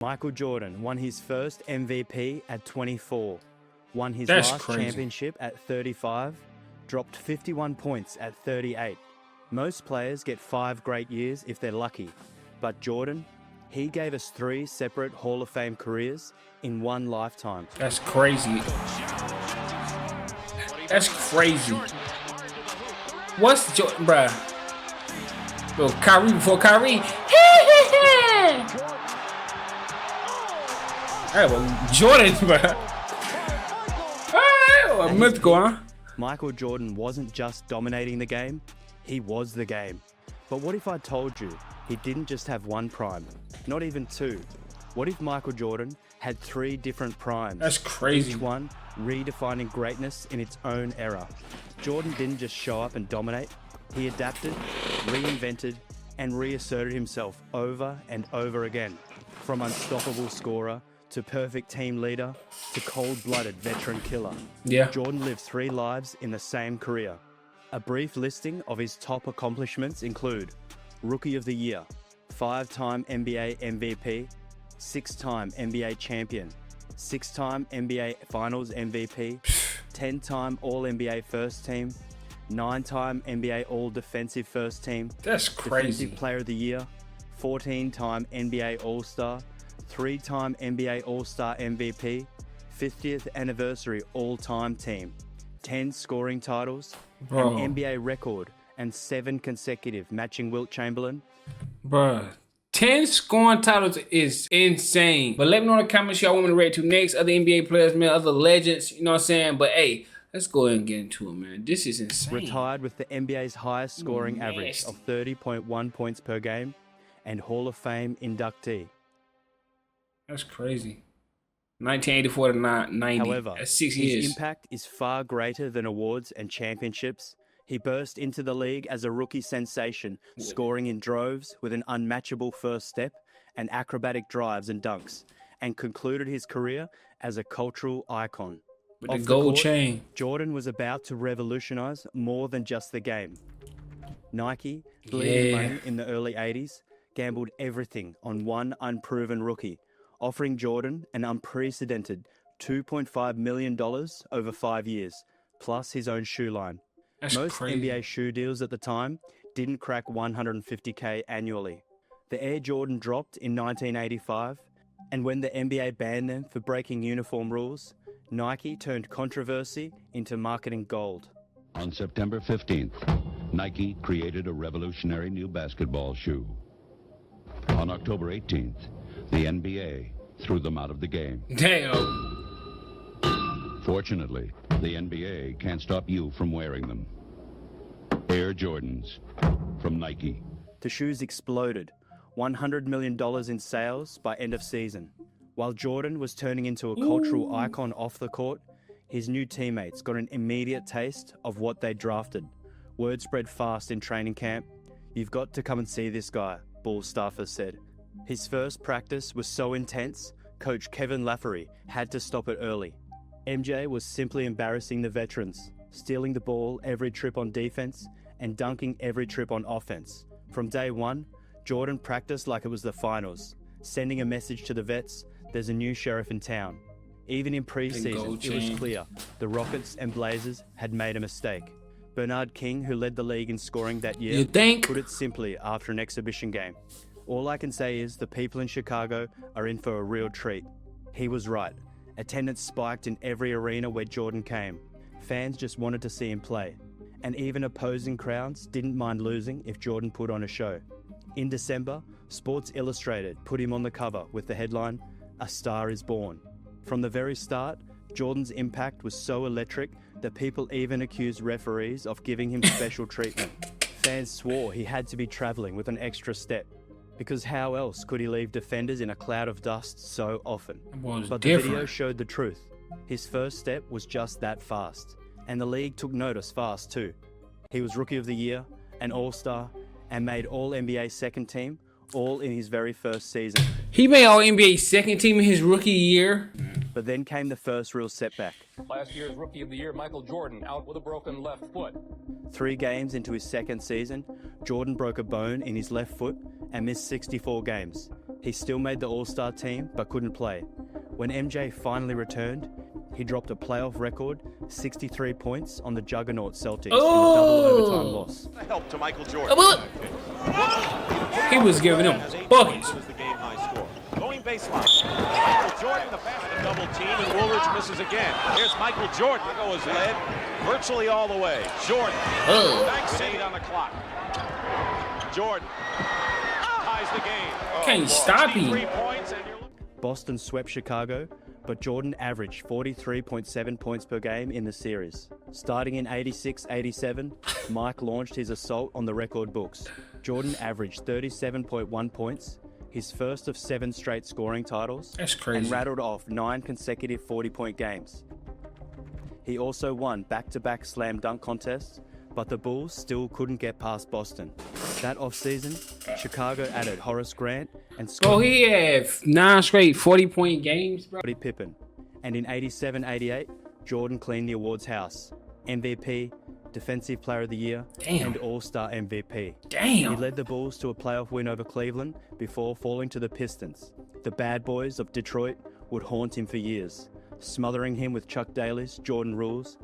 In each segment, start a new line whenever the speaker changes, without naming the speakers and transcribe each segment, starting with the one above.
Michael Jordan won his first MVP at 24, won his last championship at 35, dropped 51 points at 38. Most players get 5 great years if they're lucky, but Jordan, he gave us 3 separate Hall of Fame careers in one lifetime.
That's crazy. That's crazy. What's Jordan, bruh? Bro, Kyrie before Kyrie. Hey, well, Jordan, bruh. A month ago, huh?
Michael Jordan wasn't just dominating the game, he was the game. But what if I told you he didn't just have one prime, not even 2? What if Michael Jordan had 3 different primes?
That's crazy.
Each one redefining greatness in its own era. Jordan didn't just show up and dominate, he adapted, reinvented, and reasserted himself over and over again. From unstoppable scorer to perfect team leader to cold-blooded veteran killer.
Yeah.
Jordan lived 3 lives in the same career. A brief listing of his top accomplishments include Rookie of the Year, 5-time NBA MVP, 6-time NBA champion, 6-time NBA Finals MVP, 10-time All-NBA First Team, 9-time NBA All-Defensive First Team.
That's crazy.
Defensive Player of the Year, 14-time NBA All-Star, 3-time NBA All-Star MVP, 50th Anniversary All-Time Team, 10 scoring titles,
Bro.
an NBA record, and 7 consecutive matching Wilt Chamberlain.
Bruh. 10 scoring titles is insane. But let me know in the comments y'all want me to rate to next. Other NBA players, man, other legends, you know what I'm saying? But hey, let's go ahead and get into it, man. This is insane.
Retired with the NBA's highest scoring average of 30.1 points per game and Hall of Fame inductee.
That's crazy. 1984 to 90.
However,
that's 6 years.
His impact is far greater than awards and championships. He burst into the league as a rookie sensation, scoring in droves with an unmatchable first step and acrobatic drives and dunks, and concluded his career as a cultural icon.
With the gold chain.
Jordan was about to revolutionize more than just the game. Nike, bleeding money in the early 80s, gambled everything on one unproven rookie, offering Jordan an unprecedented $2.5 million over 5 years, plus his own shoe line.
That's
Most
crazy.
NBA shoe deals at the time didn't crack $150K annually. The Air Jordan dropped in 1985, and when the NBA banned them for breaking uniform rules, Nike turned controversy into marketing gold.
On September 15th, Nike created a revolutionary new basketball shoe. On October 18th, the NBA threw them out of the game.
Damn.
Fortunately, the NBA can't stop you from wearing them. Air Jordans from Nike.
The shoes exploded, $100 million in sales by end of season. While Jordan was turning into a cultural icon off the court, his new teammates got an immediate taste of what they drafted. Word spread fast in training camp. "You've got to come and see this guy," Bulls staffers said. His first practice was so intense, coach Kevin Lafferty had to stop it early. MJ was simply embarrassing the veterans, stealing the ball every trip on defense and dunking every trip on offense. From day one, Jordan practiced like it was the finals, sending a message to the vets, there's a new sheriff in town. Even in preseason, it was clear the Rockets and Blazers had made a mistake. Bernard King, who led the league in scoring that year, put it simply after an exhibition game. "All I can say is the people in Chicago are in for a real treat." He was right. Attendance spiked in every arena where Jordan came. Fans just wanted to see him play. And even opposing crowds didn't mind losing if Jordan put on a show. In December, Sports Illustrated put him on the cover with the headline, "A Star is Born." From the very start, Jordan's impact was so electric that people even accused referees of giving him special treatment. Fans swore he had to be traveling with an extra step, because how else could he leave defenders in a cloud of dust so often? But the video showed the truth. His first step was just that fast, and the league took notice fast too. He was Rookie of the Year, an All-Star, and made All-NBA second team, all in his very first season.
He made All-NBA second team in his rookie year.
But then came the first real setback.
Last year's Rookie of the Year, Michael Jordan, out with a broken left foot.
3 games into his second season, Jordan broke a bone in his left foot and missed 64 games. He still made the All-Star team, but couldn't play. When MJ finally returned, he dropped a playoff record 63 points on the juggernaut Celtics in a double overtime loss.
Help to Michael Jordan.
He was giving them buckets.
Was the game high score. Going baseline. Michael Jordan, the basket double team, and Woolridge misses again. Here's Michael Jordan. Chicago is led virtually all the way. Jordan. Thanks, 8 on the clock. Jordan ties the game.
Can't stop him.
3 points and you're
Boston swept Chicago, but Jordan averaged 43.7 points per game in the series. Starting in 86-87, Mike launched his assault on the record books. Jordan averaged 37.1 points, his first of 7 straight scoring titles,
That's crazy.
and rattled off 9 consecutive 40-point games. He also won back-to-back slam dunk contests, but the Bulls still couldn't get past Boston. That offseason, Chicago added Horace Grant and
Bro, he had 9 straight 40-point games, bro.
Scottie Pippen. And in 87-88, Jordan cleaned the awards house. MVP, Defensive Player of the Year, and All-Star MVP. He
Damn.
led the Bulls to a playoff win over Cleveland before falling to the Pistons. The bad boys of Detroit would haunt him for years, smothering him with Chuck Daly's Jordan rules.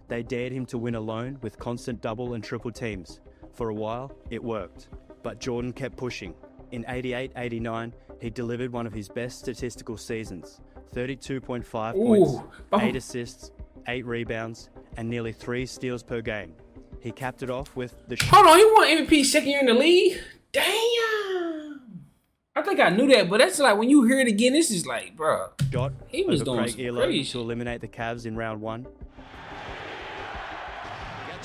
They dared him to win alone with constant double and triple teams. For a while, it worked. But Jordan kept pushing. In 88-89, he delivered one of his best statistical seasons. 32.5 points, 8 assists, 8 rebounds, and nearly 3 steals per game. He capped it off with the
Hold on, he won MVP second year in the league? Damn. I think I knew that, but that's like when you hear it again, this is like, bro.
shot
He was
over
doing
Craig
some
Ehlo
crazy.
to eliminate the Cavs in round 1.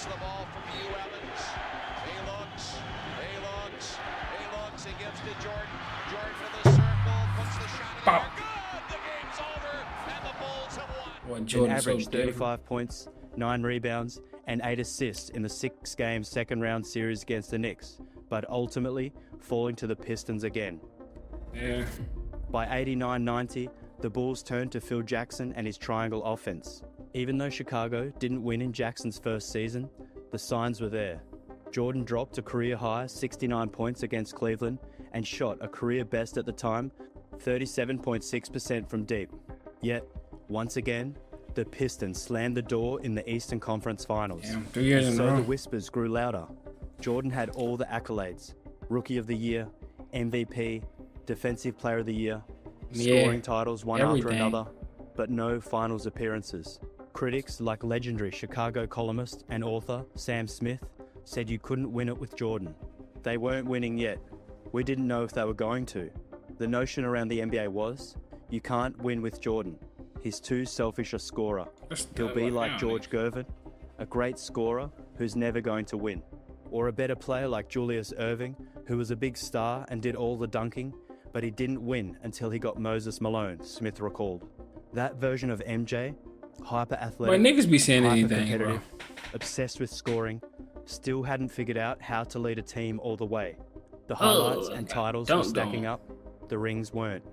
gets the ball from Hugh Evans. He looks, he gives to Jordan. Jordan to the circle, puts the shot in
Pop.
there. Good, the game's over, and the Bulls have won.
Boy,
He
Jordan
averaged
so
35 points, 9 rebounds, and 8 assists in the 6-game second-round series against the Knicks, but ultimately falling to the Pistons again.
Yeah.
By 89-90, the Bulls turned to Phil Jackson and his triangle offense. Even though Chicago didn't win in Jackson's first season, the signs were there. Jordan dropped a career-high 69 points against Cleveland and shot a career best at the time, 37.6% from deep. Yet, once again, the Pistons slammed the door in the Eastern Conference Finals.
Damn, 3 years in a
So
row.
the whispers grew louder. Jordan had all the accolades: Rookie of the Year, MVP, Defensive Player of the Year, scoring titles one after
everything.
another, but no finals appearances. Critics like legendary Chicago columnist and author Sam Smith said you couldn't win it with Jordan. They weren't winning yet. We didn't know if they were going to. The notion around the NBA was, you can't win with Jordan. He's too selfish a scorer. He'll be like George Gervin, a great scorer who's never going to win. Or a better player like Julius Erving, who was a big star and did all the dunking, but he didn't win until he got Moses Malone, Smith recalled. That version of MJ, hyper-athletic,
Boy, niggas be saying anything, bro.
hyper-competitive, obsessed with scoring, still hadn't figured out how to lead a team all the way. The highlights and titles were stacking up, the rings weren't.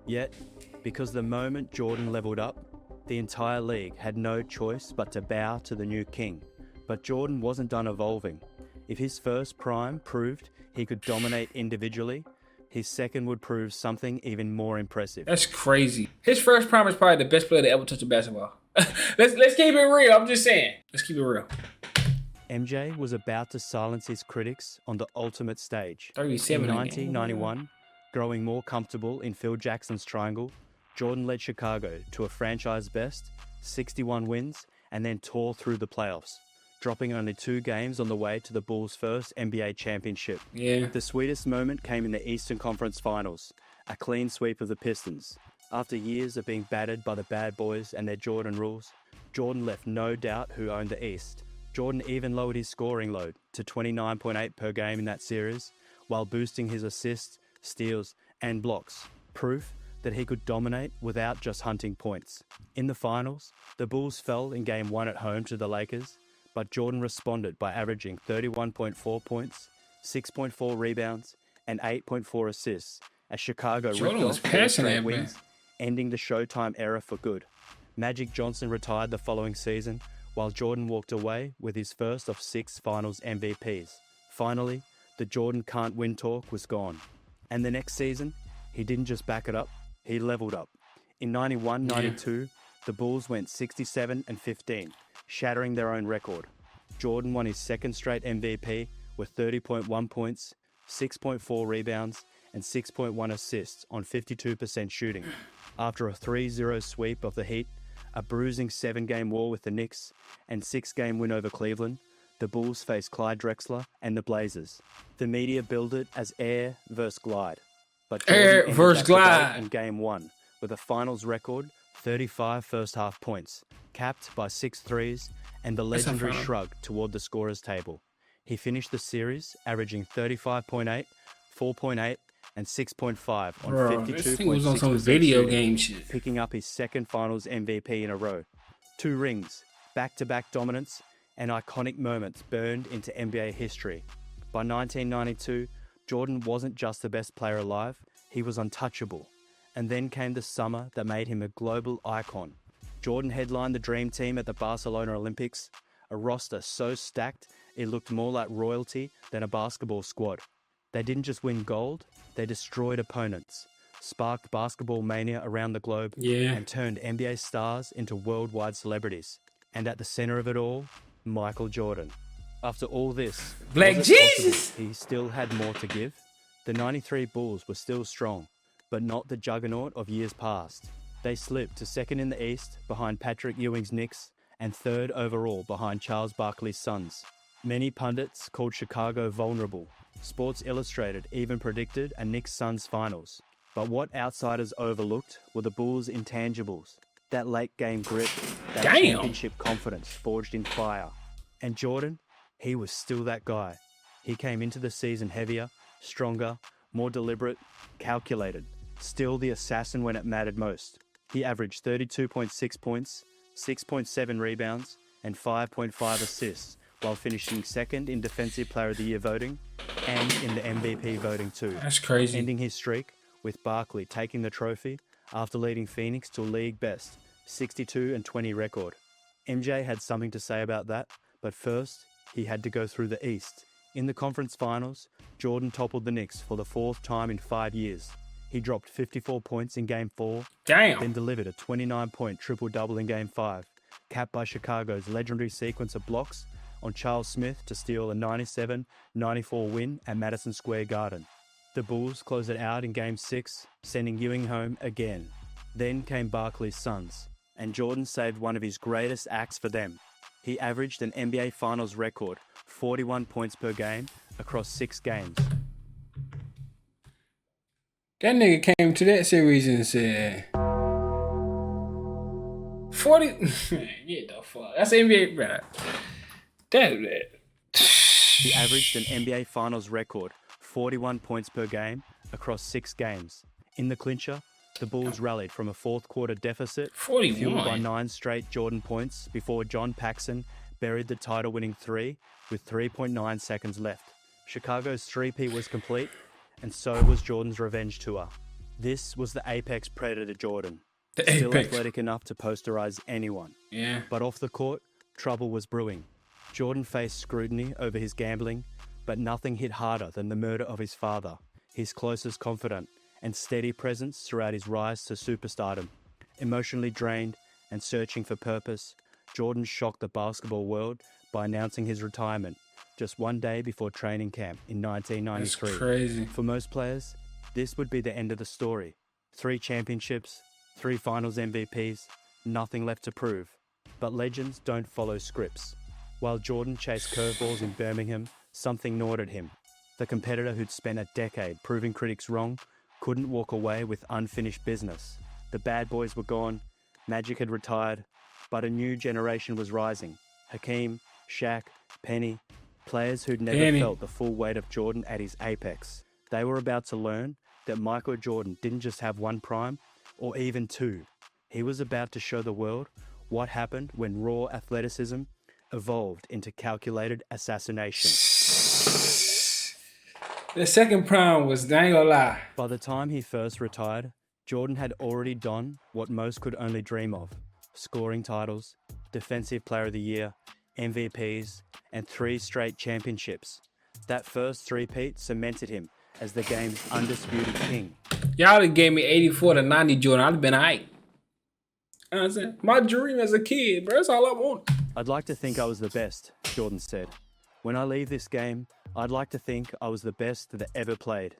Yet, because the moment Jordan leveled up, the entire league had no choice but to bow to the new king. But Jordan wasn't done evolving. If his first prime proved he could dominate individually, his second would prove something even more impressive.
That's crazy. His first prime is probably the best player to ever touch a basketball. let's keep it real. I'm just saying. Let's keep it real.
MJ was about to silence his critics on the ultimate stage.
37
In
in the game.
1991, growing more comfortable in Phil Jackson's triangle, Jordan led Chicago to a franchise best, 61 wins, and then tore through the playoffs, dropping only 2 games on the way to the Bulls' first NBA championship.
Yeah.
The sweetest moment came in the Eastern Conference Finals, a clean sweep of the Pistons. After years of being battered by the bad boys and their Jordan rules, Jordan left no doubt who owned the East. Jordan even lowered his scoring load to 29.8 per game in that series, while boosting his assists, steals, and blocks, proof that he could dominate without just hunting points. In the finals, the Bulls fell in Game 1 at home to the Lakers, but Jordan responded by averaging 31.4 points, 6.4 rebounds, and 8.4 assists as Chicago
Jordan
ripped
was
off 4
passing
straight
that, man.
wins, ending the Showtime era for good. Magic Johnson retired the following season, while Jordan walked away with his first of 6 finals MVPs. Finally, the Jordan can't win talk was gone, And the next season, he didn't just back it up, he leveled up. In 91-92, the Bulls went 67-15, shattering their own record. Jordan won his second straight MVP with 30.1 points, 6.4 rebounds, and 6.1 assists on 52% shooting. After a 3-0 sweep of the Heat, a bruising 7-game war with the Knicks, and 6-game win over Cleveland, the Bulls faced Clyde Drexler and the Blazers. The media billed it as air versus glide. But
Air versus glide.
In Game 1, with a finals record, 35 first-half points, capped by 6 threes, and the legendary shrug toward the scorer's table. He finished the series averaging 35.8, 4.8, and 6.5 on 52.6%
this thing was on some video
shooting,
game shit.
picking up his second finals MVP in a row. 2 rings, back-to-back dominance, and iconic moments burned into NBA history. By 1992, Jordan wasn't just the best player alive, he was untouchable. And then came the summer that made him a global icon. Jordan headlined the Dream Team at the Barcelona Olympics, a roster so stacked it looked more like royalty than a basketball squad. They didn't just win gold, they destroyed opponents, sparked basketball mania around the globe, and turned NBA stars into worldwide celebrities. And at the center of it all, Michael Jordan. After all this,
Black
was it
Jesus!
possible he still had more to give? The 93 Bulls were still strong, but not the juggernaut of years past. They slipped to second in the East behind Patrick Ewing's Knicks and third overall behind Charles Barkley's Suns. Many pundits called Chicago vulnerable. Sports Illustrated even predicted a Knicks-Suns finals. But what outsiders overlooked were the Bulls' intangibles. That late-game grit, that championship confidence forged in fire. And Jordan, he was still that guy. He came into the season heavier, stronger, more deliberate, calculated. Still the assassin when it mattered most. He averaged 32.6 points, 6.7 rebounds, and 5.5 assists, while finishing second in Defensive Player of the Year voting and in the MVP voting too.
That's crazy.
Ending his streak with Barkley taking the trophy after leading Phoenix to a league best 62-20 record. MJ had something to say about that, but first he had to go through the East. In the conference finals, Jordan toppled the Knicks for the 4th time in 5 years. He dropped 54 points in Game 4, then delivered a 29-point triple-double in Game 5, capped by Chicago's legendary sequence of blocks on Charles Smith to steal a 97-94 win at Madison Square Garden. The Bulls closed it out in Game 6, sending Ewing home again. Then came Barkley's Suns, and Jordan saved one of his greatest acts for them. He averaged an NBA Finals record, 41 points per game, across 6 games.
That nigga came to that series and said 40. Get the fuck. That's NBA, bro. That.
He averaged an NBA Finals record, 41 points per game, across 6 games. In the clincher, the Bulls rallied from a 4th quarter deficit,
41.
fueled by 9 straight Jordan points before John Paxson buried the title-winning 3 with 3.9 seconds left. Chicago's three-peat was complete, and so was Jordan's revenge tour. This was the apex predator Jordan. Still athletic enough to posterize anyone.
Yeah.
But off the court, trouble was brewing. Jordan faced scrutiny over his gambling, but nothing hit harder than the murder of his father, his closest confidant, and steady presence throughout his rise to superstardom. Emotionally drained and searching for purpose, Jordan shocked the basketball world by announcing his retirement just one day before training camp in 1993.
That's crazy.
For most players, this would be the end of the story. 3 championships, 3 finals MVPs, nothing left to prove. But legends don't follow scripts. While Jordan chased curveballs in Birmingham, something gnawed at him. The competitor who'd spent a decade proving critics wrong couldn't walk away with unfinished business. The bad boys were gone, Magic had retired, but a new generation was rising. Hakeem, Shaq, Penny, players who'd never felt the full weight of Jordan at his apex. They were about to learn that Michael Jordan didn't just have 1 prime, or even 2. He was about to show the world what happened when raw athleticism evolved into calculated assassination.
The second prime was, I ain't gonna lie.
By the time he first retired, Jordan had already done what most could only dream of: scoring titles, Defensive Player of the Year, MVPs, and 3 straight championships. That first three-peat cemented him as the game's undisputed king.
Y'all have gave me 84 to 90 Jordan. I'd have been alright. You know what I'm saying? My dream as a kid, bro. That's all I want.
I'd like to think I was the best, Jordan said. When I leave this game, I'd like to think I was the best that ever played.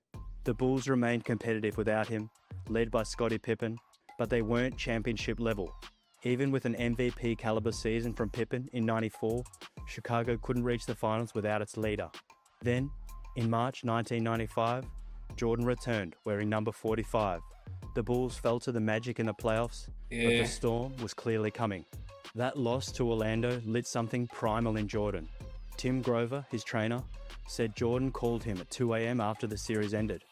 The Bulls remained competitive without him, led by Scottie Pippen, but they weren't championship level. Even with an MVP caliber season from Pippen in '94, Chicago couldn't reach the finals without its leader. Then, in March 1995, Jordan returned wearing number 45. The Bulls fell to the Magic in the playoffs, but the storm was clearly coming. That loss to Orlando lit something primal in Jordan. Tim Grover, his trainer, said Jordan called him at 2 a.m. after the series ended.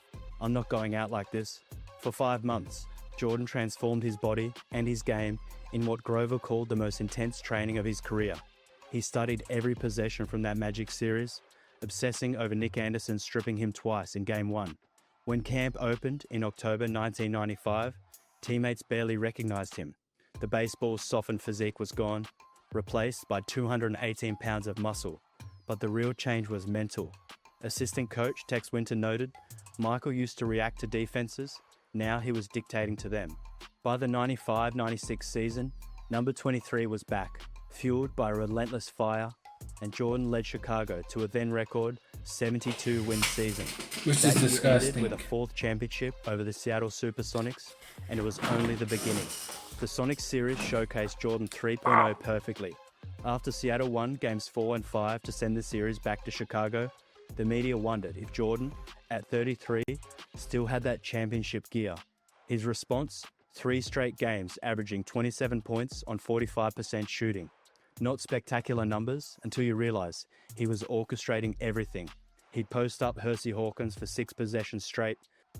"I'm not going out like this." For 5 months, Jordan transformed his body and his game in what Grover called the most intense training of his career. He studied every possession from that Magic series, obsessing over Nick Anderson stripping him twice in Game 1. When camp opened in October 1995, teammates barely recognized him. The baseball's softened physique was gone, replaced by 218 pounds of muscle. But the real change was mental. Assistant coach Tex Winter noted, Michael used to react to defenses, now he was dictating to them. By the 95-96 season, number 23 was back, fueled by relentless fire, and Jordan led Chicago to a then record 72-win season.
Which
That
is
year
disgusting.
ended with a 4th championship over the Seattle Supersonics, and it was only the beginning. The Sonics series showcased Jordan 3.0 perfectly. After Seattle won Games 4 and 5 to send the series back to Chicago, the media wondered if Jordan, at 33, still had that championship gear. His response? 3 straight games averaging 27 points on 45% shooting. Not spectacular numbers until you realize he was orchestrating everything. He'd post up Hersey Hawkins for 6 possessions straight.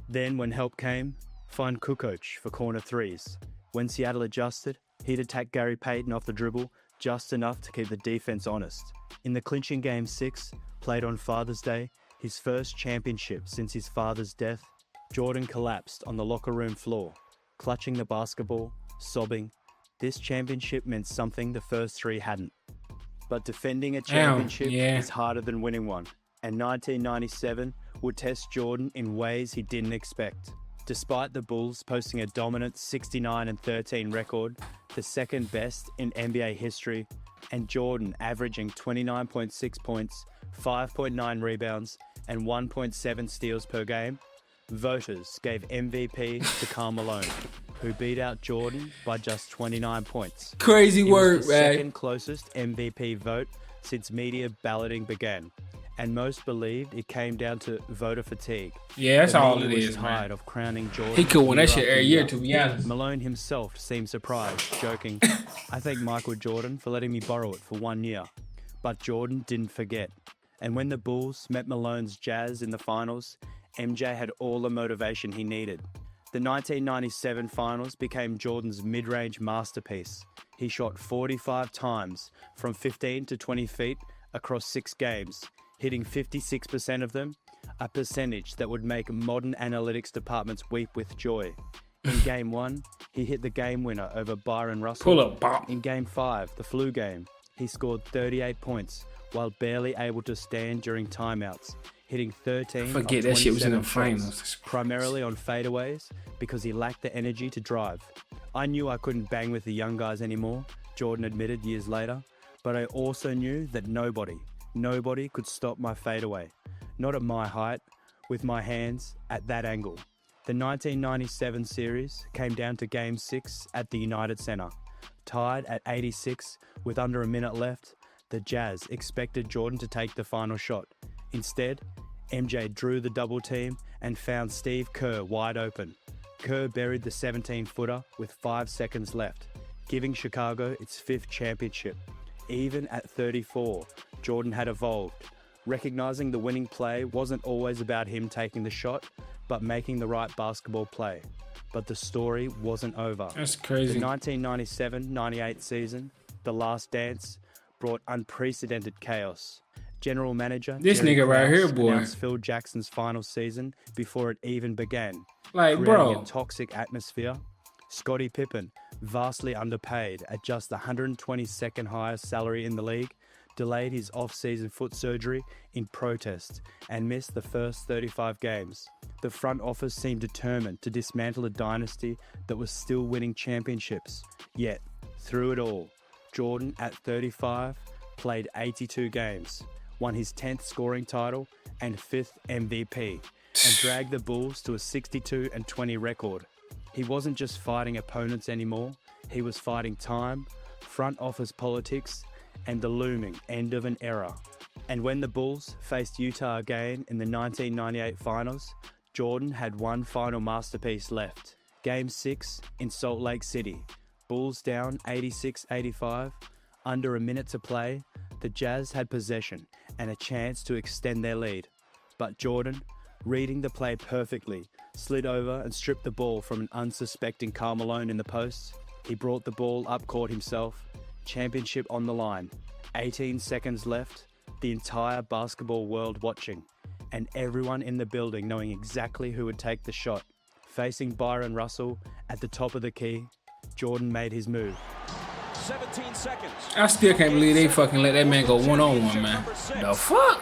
Then, when help came, find Kukoc for corner threes. When Seattle adjusted, he'd attack Gary Payton off the dribble just enough to keep the defense honest. In the clinching Game 6, played on Father's Day, his first championship since his father's death, Jordan collapsed on the locker room floor, clutching the basketball, sobbing. This championship meant something the first 3 hadn't. But defending a championship is harder than winning one, and 1997 would test Jordan in ways he didn't expect. Despite the Bulls posting a dominant 69-13 record, the second best in NBA history, and Jordan averaging 29.6 points, 5.9 rebounds, and 1.7 steals per game, voters gave MVP to Karl Malone, who beat out Jordan by just 29 points.
Crazy work,
It was the
man.
second closest MVP vote since media balloting began, and most believed it came down to voter fatigue.
Yeah, that's
The
all
media
it
was
is,
tired
man.
of crowning Jordan.
He could win that
year
shit
after
every year, to be honest.
Malone himself seemed surprised, joking, "I thank Michael Jordan for letting me borrow it for 1 year." But Jordan didn't forget. And when the Bulls met Malone's Jazz in the finals, MJ had all the motivation he needed. The 1997 finals became Jordan's mid-range masterpiece. He shot 45 times from 15 to 20 feet across 6 games, hitting 56% of them, a percentage that would make modern analytics departments weep with joy. In Game 1, he hit the game winner over Byron Russell.
Pull up, bop.
In Game 5, the flu game, he scored 38 points while barely able to stand during timeouts, hitting 13
Forget
of
that shit was in the
27 shots,
finals.
primarily on fadeaways because he lacked the energy to drive. "I knew I couldn't bang with the young guys anymore," Jordan admitted years later, "but I also knew that nobody could stop my fadeaway. Not at my height, with my hands at that angle." The 1997 series came down to Game 6 at the United Center. Tied at 86 with under a minute left, the Jazz expected Jordan to take the final shot. Instead, MJ drew the double team and found Steve Kerr wide open. Kerr buried the 17-footer with 5 seconds left, giving Chicago its 5th championship. Even at 34, Jordan had evolved, recognizing the winning play wasn't always about him taking the shot, but making the right basketball play. But the story wasn't over.
That's crazy.
The 1997-98 season, the last dance, brought unprecedented chaos. General manager
This
Jerry
nigga right
Krause
here, boy.
announced Phil Jackson's final season before it even began,
Like,
creating
bro.
a toxic atmosphere. Scottie Pippen, vastly underpaid at just the 122nd highest salary in the league, delayed his off-season foot surgery in protest, and missed the first 35 games. The front office seemed determined to dismantle a dynasty that was still winning championships. Yet, through it all, Jordan, at 35, played 82 games, won his 10th scoring title and 5th MVP, and dragged the Bulls to a 62-20 record. He wasn't just fighting opponents anymore, he was fighting time, front office politics, and the looming end of an era. And when the Bulls faced Utah again in the 1998 finals, Jordan had one final masterpiece left. Game 6 in Salt Lake City. Bulls down 86-85. Under a minute to play, the Jazz had possession and a chance to extend their lead. But Jordan, reading the play perfectly, slid over and stripped the ball from an unsuspecting Karl Malone in the post. He brought the ball up court himself. Championship on the line. 18 seconds left. The entire basketball world watching, and everyone in the building knowing exactly who would take the shot. Facing Byron Russell at the top of the key, Jordan made his move.
17 seconds.
I still can't believe they fucking let that man go one-on-one, man. The fuck?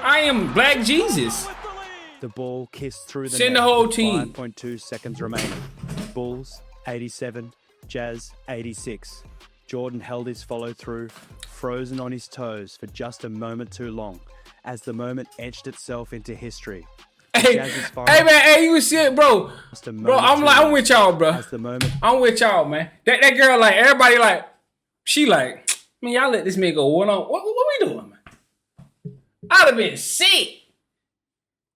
I am Black Jesus.
The ball kissed through the
Send
net
the whole
with
team.
5.2 seconds remaining. Bulls 87, Jazz 86. Jordan held his follow-through, frozen on his toes for just a moment too long, as the moment etched itself into history.
Hey, hey man, hey, you see it, bro? Bro, I'm with y'all, bro. I'm with y'all, man. That girl, like, everybody, like, she like, man, y'all let this man go one-on. What we doing, man? I'd have been sick.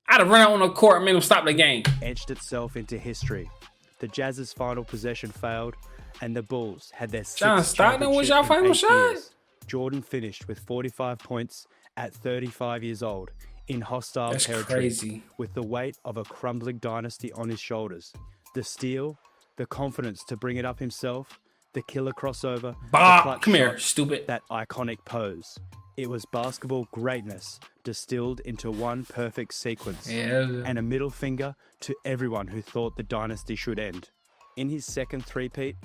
I'd have run out on the court and made him stop the game.
Etched itself into history. The Jazz's final possession failed, and the Bulls had their
John
sixth
Stockton was
championship
y'all
in
final
8
shot?
years. Jordan finished with 45 points at 35 years old in hostile
That's
territory,
crazy.
with the weight of a crumbling dynasty on his shoulders. The steal, the confidence to bring it up himself, the killer crossover, the
Bah,
clutch
come here,
shot,
stupid.
that iconic pose. It was basketball greatness distilled into one perfect sequence,
Yeah.
and a middle finger to everyone who thought the dynasty should end. In his second three-peat,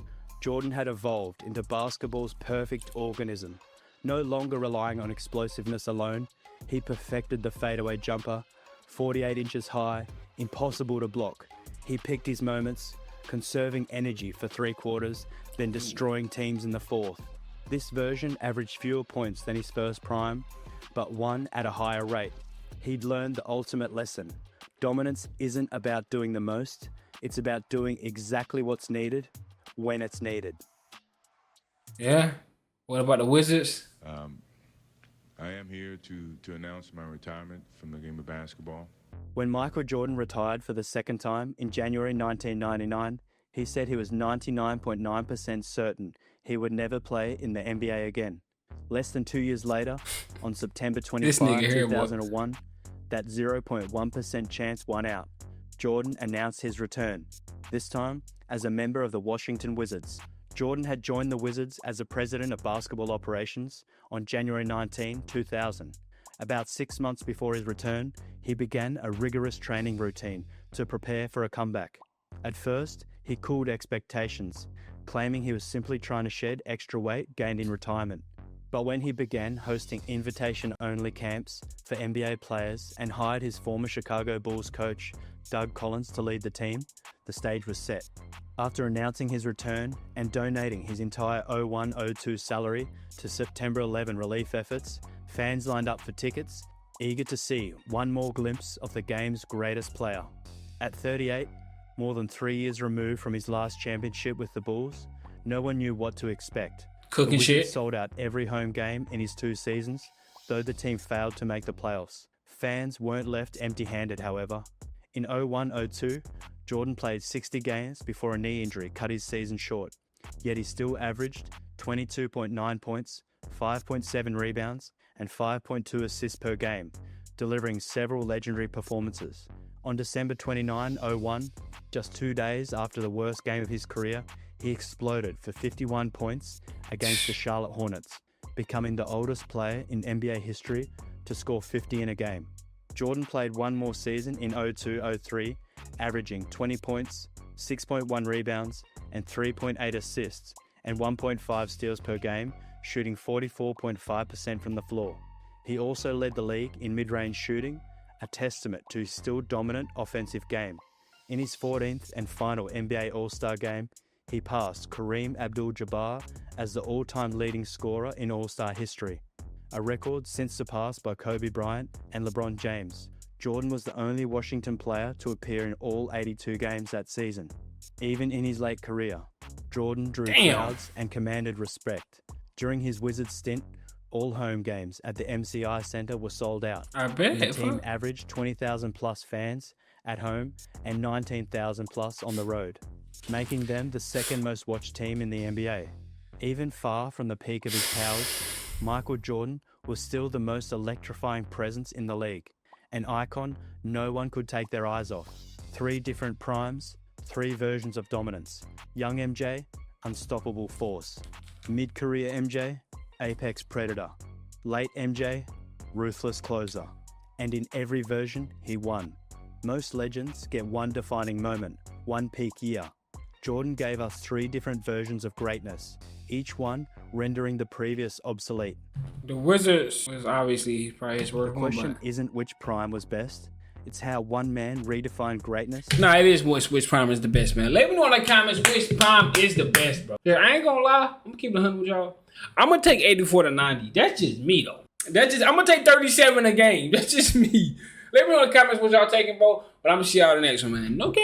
Jordan had evolved into basketball's perfect organism. No longer relying on explosiveness alone, he perfected the fadeaway jumper, 48 inches high, impossible to block. He picked his moments, conserving energy for 3 quarters, then destroying teams in the fourth. This version averaged fewer points than his first prime, but won at a higher rate. He'd learned the ultimate lesson. Dominance isn't about doing the most, it's about doing exactly what's needed, when it's needed.
Yeah. What about the Wizards?
I am here to announce my retirement from the game of basketball.
When Michael Jordan retired for the second time in January 1999, he said he was 99.9% certain he would never play in the NBA again. Less than 2 years later, on September 25, 2001, that 0.1% chance won out. Jordan announced his return, this time as a member of the Washington Wizards. Jordan had joined the Wizards as a president of basketball operations on January 19, 2000. About 6 months before his return, he began a rigorous training routine to prepare for a comeback. At first, he cooled expectations, claiming he was simply trying to shed extra weight gained in retirement. But when he began hosting invitation-only camps for NBA players and hired his former Chicago Bulls coach, Doug Collins, to lead the team, the stage was set. After announcing his return and donating his entire 01-02 salary to September 11 relief efforts, fans lined up for tickets, eager to see one more glimpse of the game's greatest player. At 38, more than 3 years removed from his last championship with the Bulls, no one knew what to expect.
Cooking shit.
Sold out every home game in his 2 seasons, though the team failed to make the playoffs. Fans weren't left empty-handed, however. In 01-02, Jordan played 60 games before a knee injury cut his season short, yet he still averaged 22.9 points, 5.7 rebounds, and 5.2 assists per game, delivering several legendary performances. On December 29, 01, just 2 days after the worst game of his career, he exploded for 51 points against the Charlotte Hornets, becoming the oldest player in NBA history to score 50 in a game. Jordan played one more season in 02-03, averaging 20 points, 6.1 rebounds, and 3.8 assists, and 1.5 steals per game, shooting 44.5% from the floor. He also led the league in mid-range shooting, a testament to his still dominant offensive game. In his 14th and final NBA All-Star game, he passed Kareem Abdul-Jabbar as the all-time leading scorer in All-Star history, a record since surpassed by Kobe Bryant and LeBron James. Jordan was the only Washington player to appear in all 82 games that season. Even in his late career, Jordan drew crowds and commanded respect. During his Wizards stint, all home games at the MCI Center were sold out.
I bet.
The team averaged 20,000 plus fans at home and 19,000 plus on the road, making them the second most watched team in the NBA. Even far from the peak of his powers, Michael Jordan was still the most electrifying presence in the league, an icon no one could take their eyes off. 3 different primes, 3 versions of dominance. Young MJ, unstoppable force. Mid-career MJ, apex predator. Late MJ, ruthless closer. And in every version, he won. Most legends get one defining moment, one peak year. Jordan gave us 3 different versions of greatness, each one rendering the previous obsolete.
The Wizards was obviously probably his worst
The
one.
question isn't which prime was best, it's how one man redefined greatness.
Nah, it is which prime is the best, man. Let me know in the comments which prime is the best, bro. Yeah, I ain't gonna lie. I'm gonna keep it 100 with y'all. I'm gonna take 84 to 90. That's just me, though. I'm gonna take 37 a game. That's just me. Let me know in the comments what y'all taking, bro. But I'm gonna see y'all the next one, man. No cap.